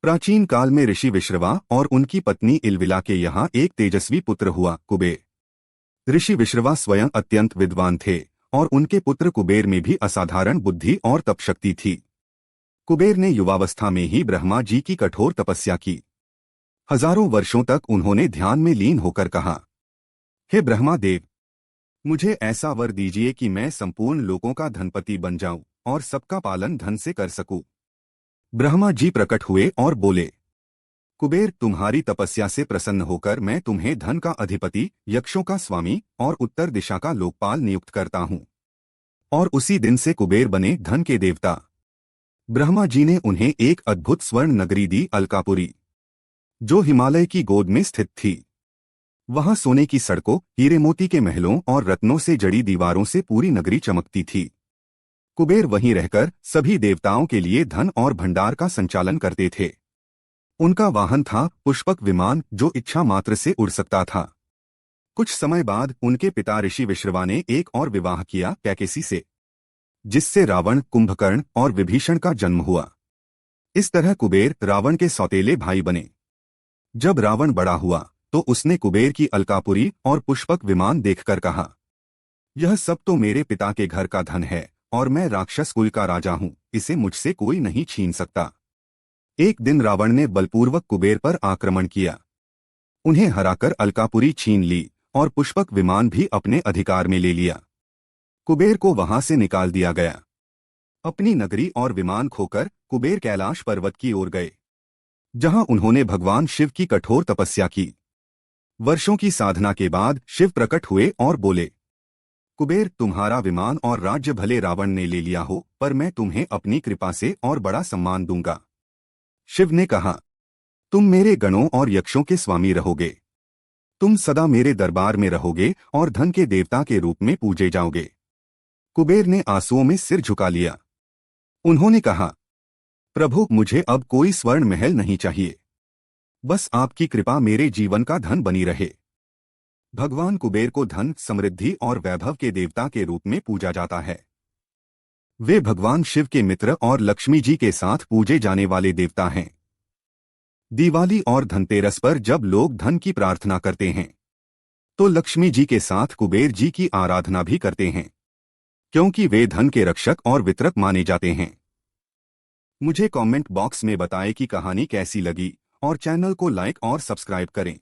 प्राचीन काल में ऋषि विश्रवा और उनकी पत्नी इलविला के यहाँ एक तेजस्वी पुत्र हुआ, कुबेर। ऋषि विश्रवा स्वयं अत्यंत विद्वान थे और उनके पुत्र कुबेर में भी असाधारण बुद्धि और तपशक्ति थी। कुबेर ने युवावस्था में ही ब्रह्मा जी की कठोर तपस्या की। हजारों वर्षों तक उन्होंने ध्यान में लीन होकर कहा, हे ब्रह्मा देव, मुझे ऐसा वर दीजिए कि मैं संपूर्ण लोगों का धनपति बन जाऊं और सबका पालन धन से कर सकूं। ब्रह्मा जी प्रकट हुए और बोले, कुबेर, तुम्हारी तपस्या से प्रसन्न होकर मैं तुम्हें धन का अधिपति, यक्षों का स्वामी और उत्तर दिशा का लोकपाल नियुक्त करता हूं। और उसी दिन से कुबेर बने धन के देवता। ब्रह्मा जी ने उन्हें एक अद्भुत स्वर्ण नगरी दी, अलकापुरी, जो हिमालय की गोद में स्थित थी। वहां सोने की सड़कों, हीरे मोती के महलों और रत्नों से जड़ी दीवारों से पूरी नगरी चमकती थी। कुबेर वहीं रहकर सभी देवताओं के लिए धन और भंडार का संचालन करते थे। उनका वाहन था पुष्पक विमान, जो इच्छा मात्र से उड़ सकता था। कुछ समय बाद उनके पिता ऋषि विश्रवा ने एक और विवाह किया, कैकेसी से, जिससे रावण, कुंभकर्ण और विभीषण का जन्म हुआ। इस तरह कुबेर रावण के सौतेले भाई बने। जब रावण बड़ा हुआ तो उसने कुबेर की अलकापुरी और पुष्पक विमान देखकर कहा, यह सब तो मेरे पिता के घर का धन है और मैं राक्षस कुल का राजा हूं, इसे मुझसे कोई नहीं छीन सकता। एक दिन रावण ने बलपूर्वक कुबेर पर आक्रमण किया। उन्हें हराकर अलकापुरी छीन ली और पुष्पक विमान भी अपने अधिकार में ले लिया। कुबेर को वहां से निकाल दिया गया। अपनी नगरी और विमान खोकर कुबेर कैलाश पर्वत की ओर गए, जहां उन्होंने भगवान शिव की कठोर तपस्या की। वर्षों की साधना के बाद शिव प्रकट हुए और बोले, कुबेर, तुम्हारा विमान और राज्य भले रावण ने ले लिया हो, पर मैं तुम्हें अपनी कृपा से और बड़ा सम्मान दूंगा। शिव ने कहा, तुम मेरे गणों और यक्षों के स्वामी रहोगे। तुम सदा मेरे दरबार में रहोगे और धन के देवता के रूप में पूजे जाओगे। कुबेर ने आंसुओं में सिर झुका लिया। उन्होंने कहा, प्रभु, मुझे अब कोई स्वर्ण महल नहीं चाहिए। बस आपकी कृपा मेरे जीवन का धन बनी रहे। भगवान कुबेर को धन, समृद्धि और वैभव के देवता के रूप में पूजा जाता है। वे भगवान शिव के मित्र और लक्ष्मी जी के साथ पूजे जाने वाले देवता हैं। दिवाली और धनतेरस पर जब लोग धन की प्रार्थना करते हैं, तो लक्ष्मी जी के साथ कुबेर जी की आराधना भी करते हैं, क्योंकि वे धन के रक्षक और वितरक माने जाते हैं। मुझे कमेंट बॉक्स में बताएं कि कहानी कैसी लगी और चैनल को लाइक और सब्सक्राइब करें।